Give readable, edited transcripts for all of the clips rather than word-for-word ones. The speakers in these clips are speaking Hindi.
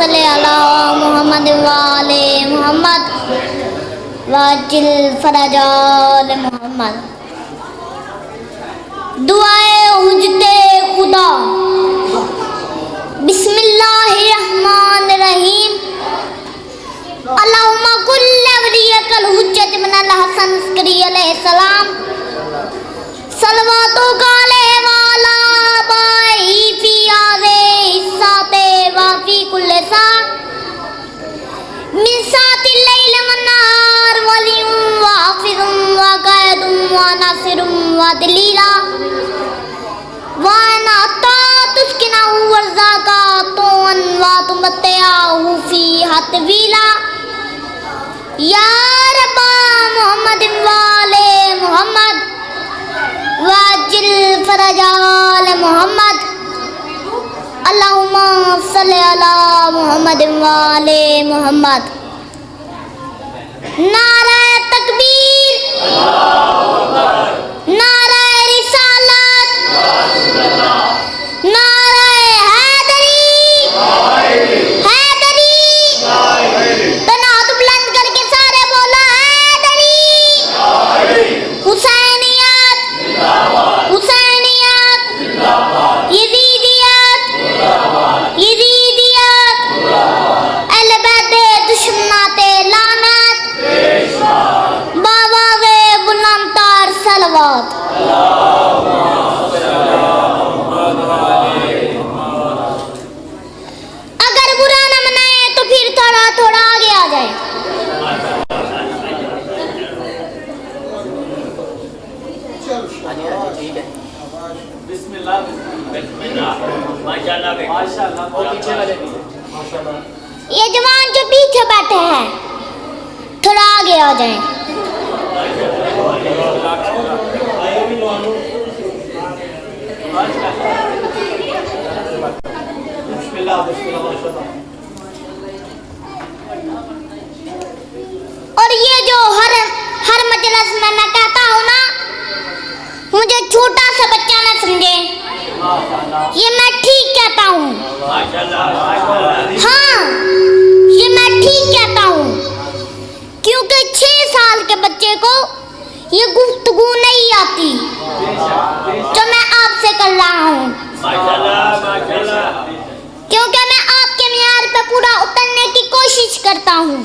सल्ली अला मुहम्मद वाले मोहम्मद वाजिल फरजाल मोहम्मद। दुआए हुज्जते खुदा। बिस्मिल्लाहिर्रहमानिर्रहीम। अल्लाहुम्मा कुल्ल वलियकल हुज्जत बिनल हसन अस्करी अलैहिस्सलाम। सलवातो काले वाला बाई फी आज़े हिस्साते वाफी कुल्ले सा मिन सातिल लैल वन्नार वलियुम व हाफिजुम व कायदुम व नासिरुम व दलीला व अता तुस्किनाहु वर्ज़ाका तोअन व तुमत्तियाहु फी हतवीला। या रब्बा मुहम्मद वाले मोहम्मद वाजिल फरजाल मोहम्मद। अल्लाहुम्मा सल्ली अला मुहम्मद वाले मोहम्मद। नारा तकबीर, नारा रिसालत, नारा हैदरी, हैदरी। दोनों हाथ बुलंद करके सारे बोलो हैदरी। हुसैनियत, हुसैनियत, यजीदियत, यजीदियत, अहले बैते दुश्मनाते लानत, बावाज़े बुलंदतर सलवात। अगर बुरा न मनाए तो फिर थोड़ा थोड़ा आगे आ जाए। ये जवान जो पीछे बैठे हैं थोड़ा आगे आ जाएं। और ये जो हर मजलिस में मैं कहता हूँ ना, मुझे छोटा सा बच्चा ना समझे, ये मैं ठीक कहता हूँ। हाँ, ये मैं ठीक कहता हूँ, क्योंकि 6 साल के बच्चे को ये गुफ्तगू नहीं आती जो मैं आपसे कर रहा हूँ, क्योंकि मैं आपके मियार पे पूरा उतरने की कोशिश करता हूँ।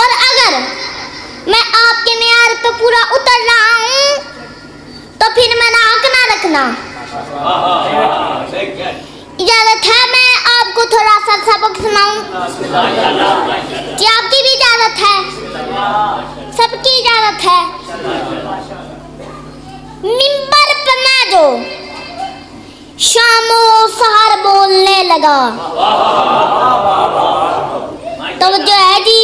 और अगर मैं आपके मियार पे पूरा उतर रहा हूँ तो फिर मेरा हक ना रखना। इजाजत है मैं आपको थोड़ा सा सबक सुनाऊं? क्या आपकी भी इजाजत है? सबकी इजाजत है। मिंबर पे मैं जो शामो सहर बोलने लगा, तो जो है जी,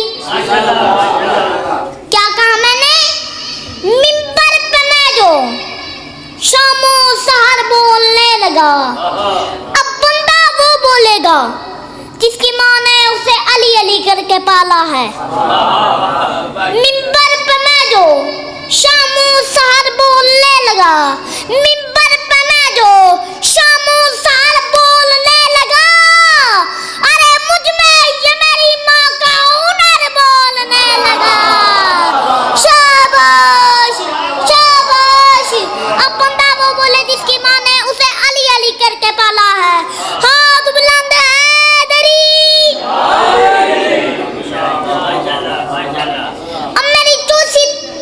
क्या कहा मैंने? मिंबर पे मैं जो शामो सहर बोलने लगा, अब बंदा वो बोलेगा जिसकी माँ ने उसे अली अली करके पाला है। मिंबर पे मैं जो शामो सहर बोलने लगा, मिंबर पे मैं जो शामो सहर बोलने लगा, अरे मुझ में ये मेरी माँ का हुनर बोलने लगा। शाबाश, शाबाश। अब बंदा वो बोले जिसकी माँ ने उसे अली अली करके पाला है। हाथ बुलंद हैदरी। अब मेरी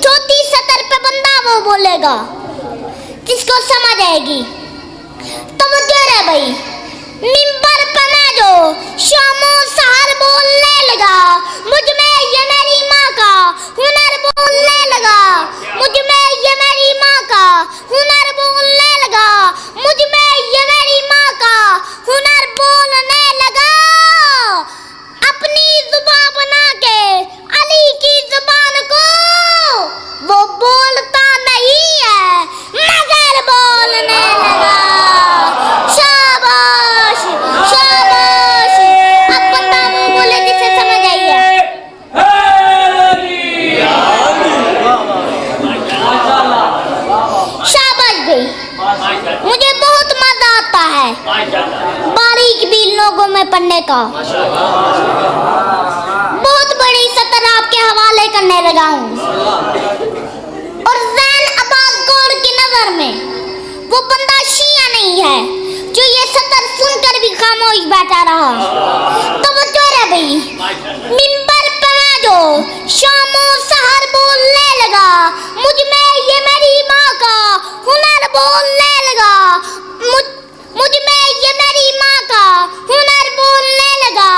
चौथी सतर पे बंदा वो बोलेगा जिसको समझ आएगी। तो वो दे रहे भाई, मिंबर पे मैं जो शामो सहर बोलने लगा, मुझ में ये मेरी माँ का हुनर बोलने लगा, मुझ में ये मेरी माँ का हुनर बोलने लगा, मुझ में ये मेरी माँ का हुनर बोलने लगा। अपनी जुबान बना के अली की जुबान को वो बोलता नहीं है मगर बोलने लगा। शाबाश, शाबाश। अब बंदा वो बोले जिसे समझ आई है। शाबाश बोलने का। बहुत बड़ी सतर आपके हवाले करने लगा हूँ। और जैन अब्बास गौर की नजर में वो बंदा शिया नहीं है जो ये सतर सुनकर भी खामोश बैठा रहा। तो वो जो है भाई मिंबर पे मैं जो शामो सहर बोलने लगा, मुझ में ये मेरी माँ का हुनर बोलने लगा, मुझ में ये मेरी माँ का हुनर बोलने लगा।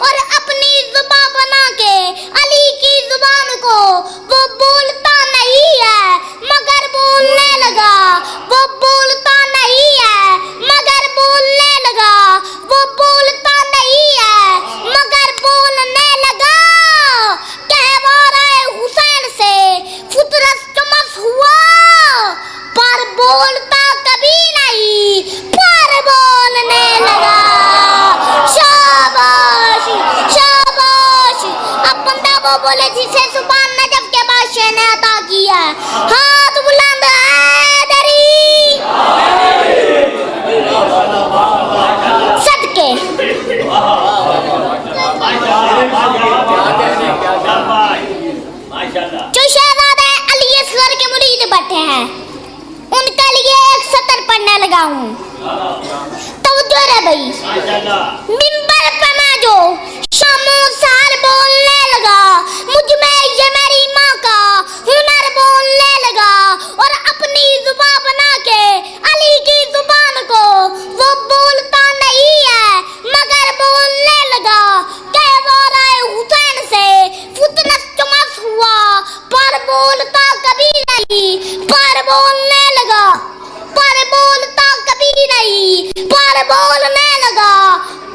और अपनी जुबान बना के अली की जुबान को वो बोलता नहीं है मगर बोलने लगा, वो बोलता नहीं है मगर बोलने लगा, वो बोलता नहीं है मगर बोलने लगा। कहवारा हुसैन से फितरत चमस हुआ पर बोलता कभी नहीं, पर बोलने लगा। शाबाश शाबाश। अब बंदा वो बोले जिसे सुभान नजफ के बादशाह ने अता किया। हाथ बुलंद हैदरी सदके। जो शहजादे अली असगर के मुरीद बैठे हैं उनके लिए एक सतर पढ़ने लगा हूँ। तवज्जो रे भाई। मिंबर पे मैं जो शामो सहर बोलने लगा, मुझ में ये मेरी माँ का हुनर बोलने लगा। और अपनी जुबान बना के अली की जुबान को वो बोलता नहीं है मगर बोलने लगा। कहवारा हुसैन से फितरत चमस हुआ पर बोलता कभी नहीं, पर बोलने लगा, पर बोलता कभी नहीं, पर बोलने लगा,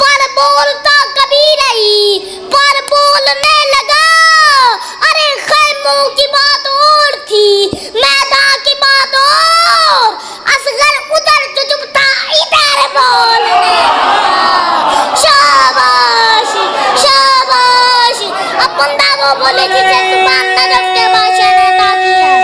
पर बोलता कभी नहीं, पर बोलने लगा। अरे खैमों की बात और थी, मैदान की बात और, असगर उधर जो चुप था इधर बोलने लगा। शाबाश शाबाश। अब बंदा वो बोले जिसे सुभान नजफ के बादशाह ने अता किया।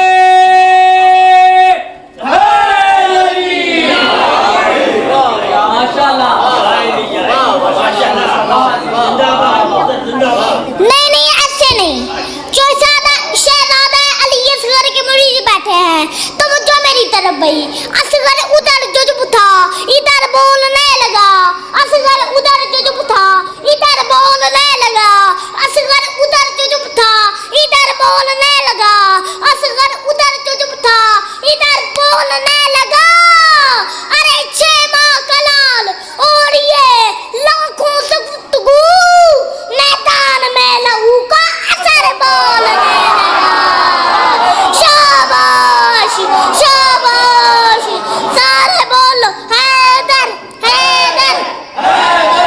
नहीं नहीं ऐसे नहीं। जो शहजादा अली असगर के मुरीद बैठे हैं तो वो जो मेरी तरफ भाई असगर उधर जो चुप था इधर बोलने लगा, असगर उधर जो चुप था इधर बोलने लगा, असगर उधर जो चुप था इधर बोलने लगा, असगर उधर जो चुप था इधर बोलने लगा। अरे छह माह कलाल और ये लाखों से गुफ्तगू मैदान में लहू का असर बोलने लगा। शाबाश शाबाश। सारे बोलो हैदर हैदर हैदर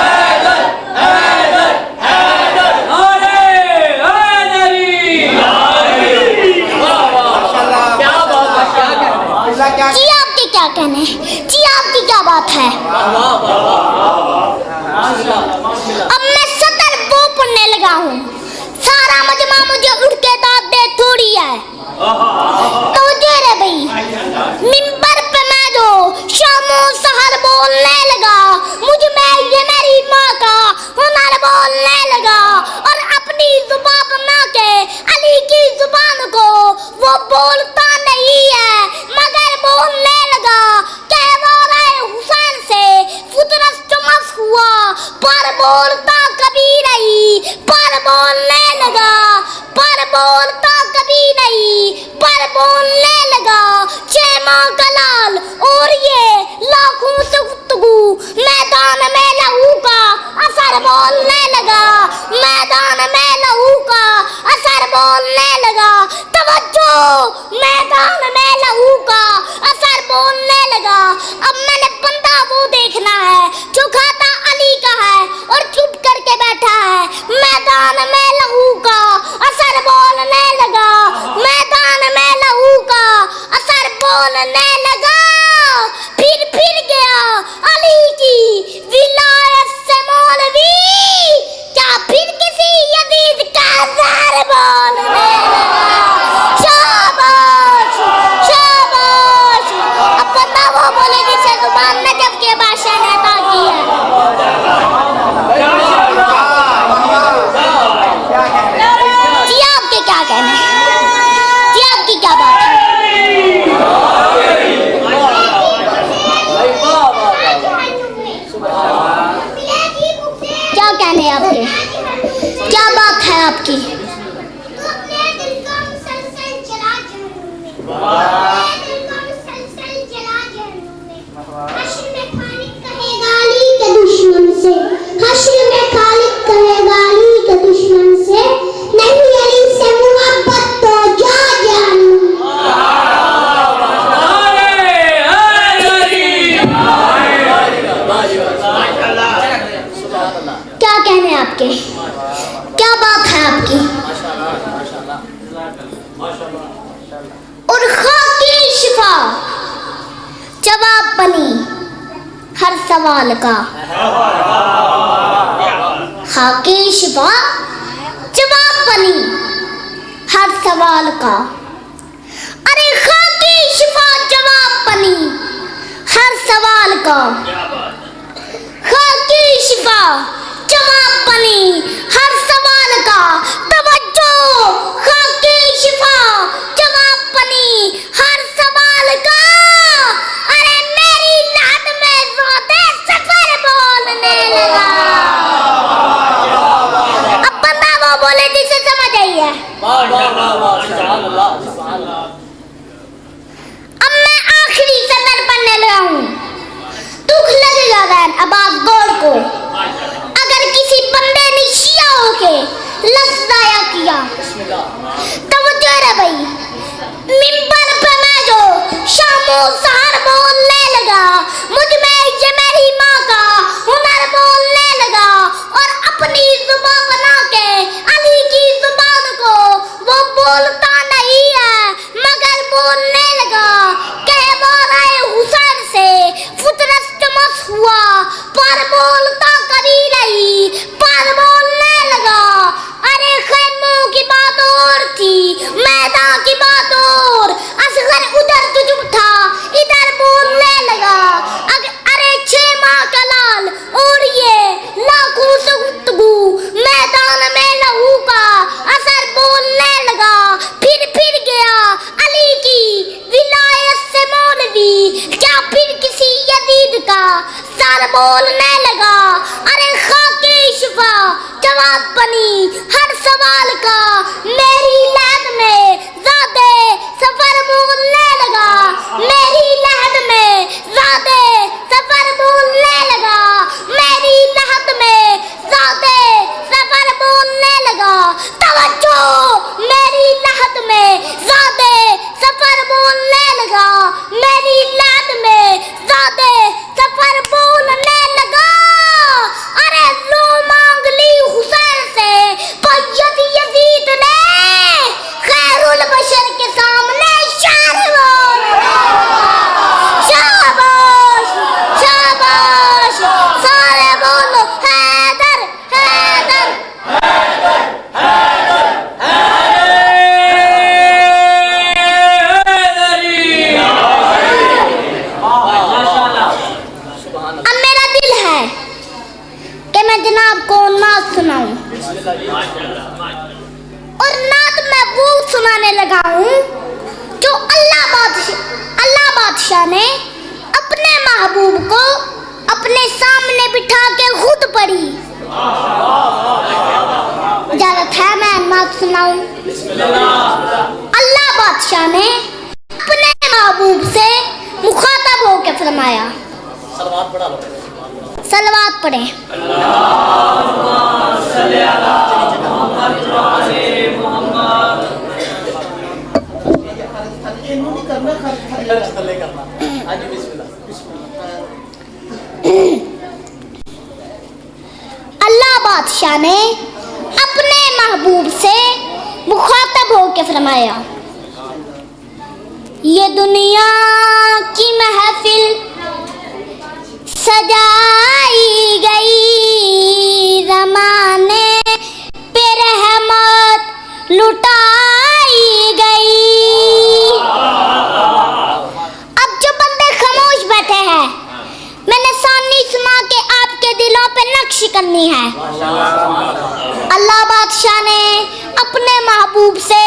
हैदर हैदर हैदर। अरे हैदरी माशाल्लाह क्या बात है। जी आपके क्या कहने, जी आपकी क्या बात है। अब मैं सतर वो पढ़ने लगा हूँ, सारा मजमा मुझे उड़ के दाद दे थोड़ी है। तो जे रे भाई मिंबर पे मैं जो शामो सहर बोलने लगा, मुझ में ये मेरी माँ का हुनर बोलने लगा। और अपनी जुबान बना के अली की जुबान को वो बोलता नहीं है मगर बोलने लगा। कहवारा हुसैन से फितरत चमस हुआ पर बोलता कभी नहीं, पर बोलने लगा, पर बोलता कभी नहीं, पर बोलने लगा। छह माह कलाल और ये लाखों से गुफ्तगू मैदान में लहू का असर बोलने लगा, मैदान में लहू का असर बोलने लगा। तवज्जो मैदान में लहू का असर बोलने लगा। अब मैंने बंदा वो देखना है जो खाता अली का है और चुप करके बैठा है। मैदान में लहू का असर बोलने लगा, मैदान में लहू का असर बोलने लगा। फिर गया अली की विलायत से मौलवी, क्या फिर किसी यजीद का असर बोलने लगा। शाबाश दुश्मन से हश्र में खालिक कहेगा अली के दुश्मन से नहीं अली से मोहब्बत तो जा जानू। क्या कहने हैं आपके, क्या बात है आपकी। और खाकी शिफा जवाब बनी हर सवाल का। खाकी शिफा जवाब बनी हर सवाल का। अरे खाकी शिफा जवाब बनी हर सवाल का। खाकी शिफा जवाब बनी हर सवाल का। तवज्जो खाकी शिफा जवाब बनी हर सवाल का। अरे मेरी नाद में रोदे सफर बोलने लगा। अब बंदा वो बोले जिसे समझ आई है। अब मैं आखिरी सतर पढ़ने लगा हूँ। दुख लगेगा वैन अब्बास गौर को अगर किसी बंदे ने शिया होके लफ्ज़ ज़ाया किया। तवज्जो रे भाई, मिंबर पे मैं जो शामो सहर बोलने लगा, मुझ में ये मेरी माँ का हुनर बोलने लगा। और अपनी जुबान बना के अली की जुबान को वो बोलता नहीं है मगर बोलने लगा। कह वो रहे हुसैन से फितरत चमस हुआ पर बोलता कभी नहीं, पर बोलने लगा। अरे खैमों की बात और थी, मैदान की बात और। असगर उधर तुझ उठा इधर बोलने लगा। अरे 6 माह का लाल और ये लाखों से गुफ्तगू मैदान में लहू का असर बोलने लगा। फिर गया अली की विलायत से मौलवी क्या फिर किसी यजीद का सर बोलने लगा। अरे खाकी शिफा जवाब बनी हर सवाल का। मेरी लहद में ज़्यादा सफर बोलने लगा। मेरी लहद में ज़्यादा सफर बोलने लगा। मेरी लहद में ज़्यादा सफर बोलने लगा। तवज्जो मेरी लहद में ज़्यादा सफर बोलने लगा। मेरी लहद में ज़्यादा सफर बोलने लगा। अरे लो मांग ली हुसैन से बैयत यजीद ने, खैरुल बशर के सामने शार बोला। शाबाश शाबाश सारे बोलो हैदर हैदर। अब मेरा दिल है कि मैं जनाब को नात सुनाऊं और नात मैं वो सुनाने लगा हूँ जो अल्लाह बादशाह ने अपने महबूब को अपने सामने बिठा के खुद पढ़ी। इजाजत है मैं नात सुनाऊं। अल्लाह बादशाह ने अपने महबूब से मुखातब होकर फरमाया। सलवात पढ़ें। अल्लाह बादशाह ने अपने महबूब से मुखातब होकर फरमाया, ये दुनिया की महफिल सजाई गई, ज़माने पे रहमत लुटाई गई। अब जो बंदे खामोश बैठे हैं, मैंने सानी सुना के आपके दिलों पे नक्श करनी है। अल्लाह बादशाह ने अपने महबूब से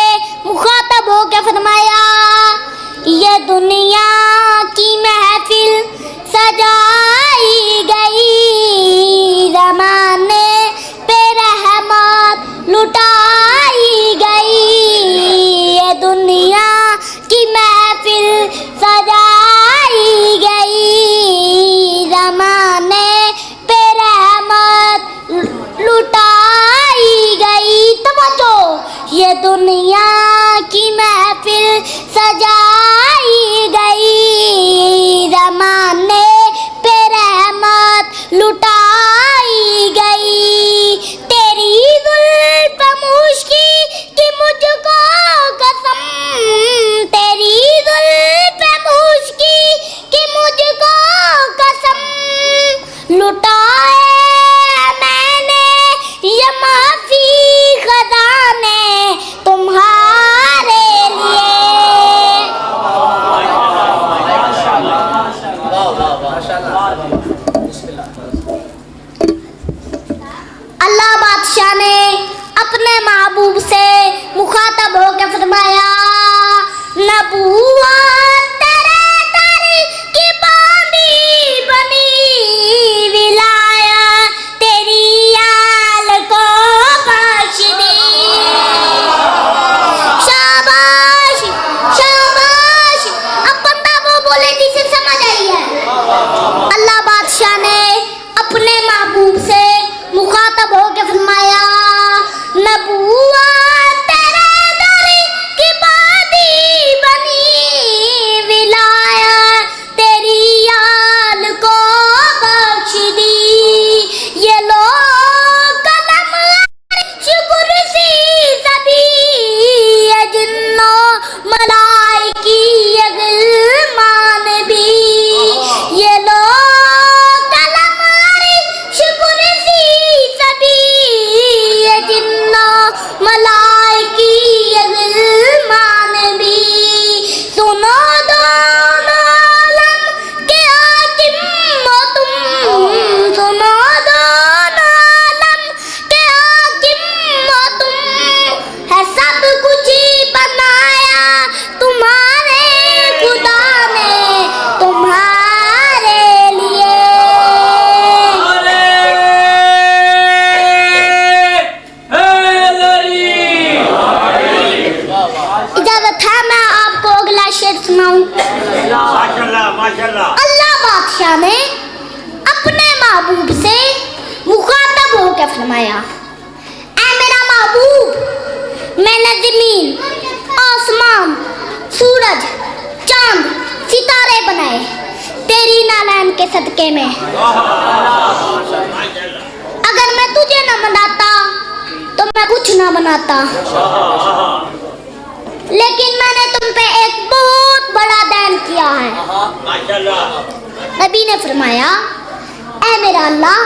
मुखातब होकर फरमाया, ये दुनिया की महफिल सजाई गई, ज़माने पे रहमत लुटाई गई। ये दुनिया की महफिल दुनिया की महफिल सजाई गई, ज़माने पे रहमत लुटाई गई। तेरी जुल्फ मुश्की की मुझको कसम, तेरी जुल्फ मुश्की की मुझको कसम, लुटाए मैंने ये माफी खजाने तुम्हारे लिए। अल्लाह बादशाह ने अपने महबूब से मुखातब होकर फरमाया, नबूवत तेरे दर की बांदी बनी, विलायत तेरी आल को बख्श दी। शाबाश शाबाश। अब बंदा वो बोले जिसे समझ आई है। अल्लाह बादशाह ने अपने महबूब से मुखातब होकर फरमाया, नबूवत तेरे दर की बांदी बनी, विलायत तेरी आल को बख्श दी। ये लो कलम कुर्सी सभी, ये जिन्नो मलाइकी ये गिलमान भी। ये लो कलम कुर्सी सभी, ये जिन्नो मलाइकी ये गिलमान भी। सुनो दोनों आलम के हाकिम हो तुम, सुनो दोनों आलम के हाकिम हो तुम, है सब कुछ ही बनाया तुम्हारे खुदा ने तुम्हारे लिए। इजाजत है मैं आपको अगला शेर सुनाऊं। माशाल्लाह माशाल्लाह। अल्लाह बादशाह ने अपने महबूब से मुखातब होकर फरमाया, ऐ मेरा महबूब, मैंने जमीन, आसमान, सूरज, चांद, सितारे बनाए तेरी नालान के सदके में। अगर मैं तुझे न मनाता तो मैं कुछ न बनाता, लेकिन मैंने तुम पे एक बहुत बड़ा दान किया है। नबी ने फरमाया, ऐ मेरा अल्लाह,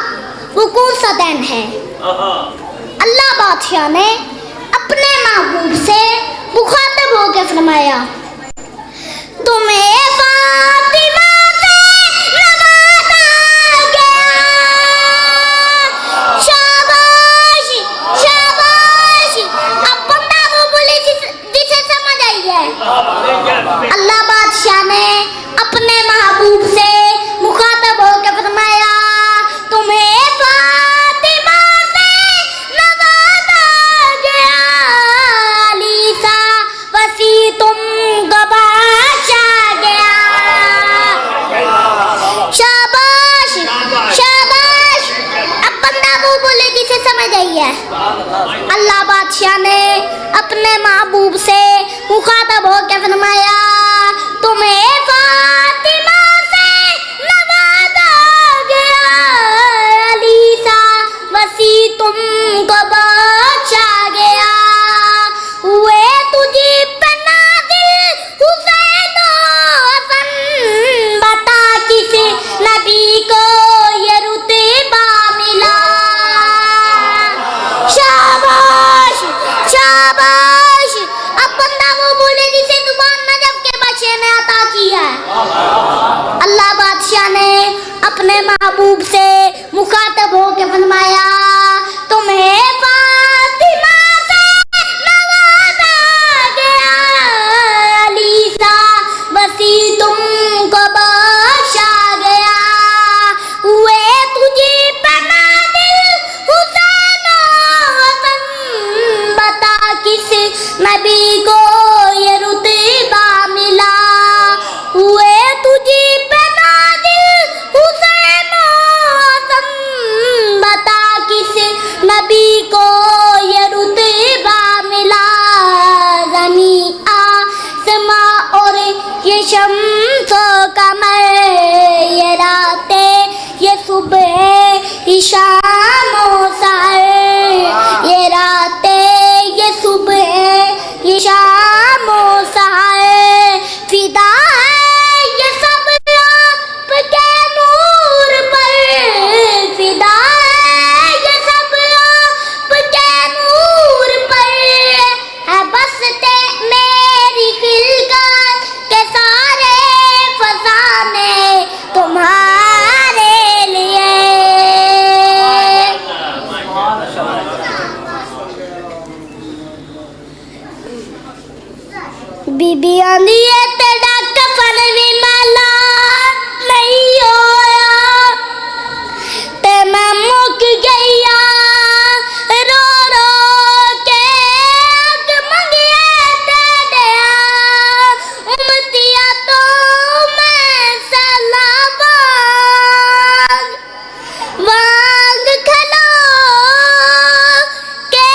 वो कौन सा दान है? अल्लाह बादशाह ने अपने महबूब से मुखातब होकर फरमाया, तुम्हें फातिमा से नवाजा गया। शाबाश शाबाश। अब बंदा वो बोले जिसे समझ आई है। अल्लाह बादशाह ने अपने महबूब से मुखातब होकर फरमाया, तुम्हें फातिमा से नवाजा गया, अलीसा वसी तुमको बख्शा गया। शाबाश शाबाश। अब बंदा वो बोले जिसे समझ आई है। अल्लाह बादशाह ने अपने महबूब से मुखातब होकर फरमाया, तुम्हें फातिमा से नवाजा गया, अलीसा वसी तुमको बख्शा गया। हुए तुझे पे नाज़िल हुसैन हसन, बता किस नबी को ये रुतबा मिला। शाबाश शाबाश। अब बंदा वो बोले जिसे जुबान नजफ के बच्चे ने अता की है। अल्लाह बादशाह ने अपने महबूब से मुखातब होकर फरमाया, तुम्हें फातिमा से नवाजा गया, अलीसा वसी तुमको बख्शा गया। हुए तुझे पे नाज़िल हुसैन हसन, बता किस नबी को ये रुतबा मिला। हुए तुझे पे नाज़िल हुसैन हसन, बता किस और ये शम्सो कमर, ये रातें ये सुबह ये शाम और सहर, ये रातें ये सुबह ये शाम और सहर, फिदा है ये सब आपके नूर पर, फिदा है ये सब आपके नूर पर, है बसते मेरी खिलकत के सारे फसाने तुम्हारे लिए। बीबी आंधी है तेरा कफन भी मैला नहीं होया, ते मैं मुक गईया रो रो के अग मंगिए तेरिया, उमतिया तो मैं सैलाब वांग खलो के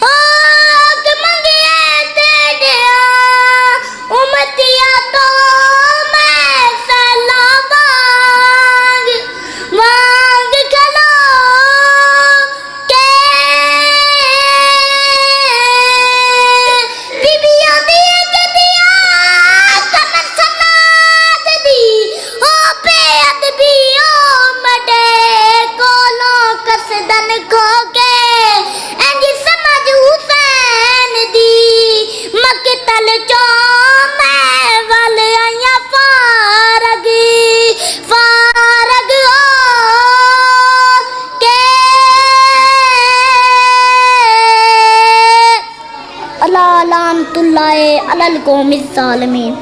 अग मंगिए तेरिया, उमतिया तो मैं सैलाब वांग खलो के। बीबियां दी गदिया कमर सनाद दी ओ बेअद भी ओ मडे कोलों कसदन खो के, इंज समझ हुसैन दी मकतल चो मैं वल आइया फारग फारग हो के। अला लानतुल्लाह अलल कौमिज़ ज़ालिमीन।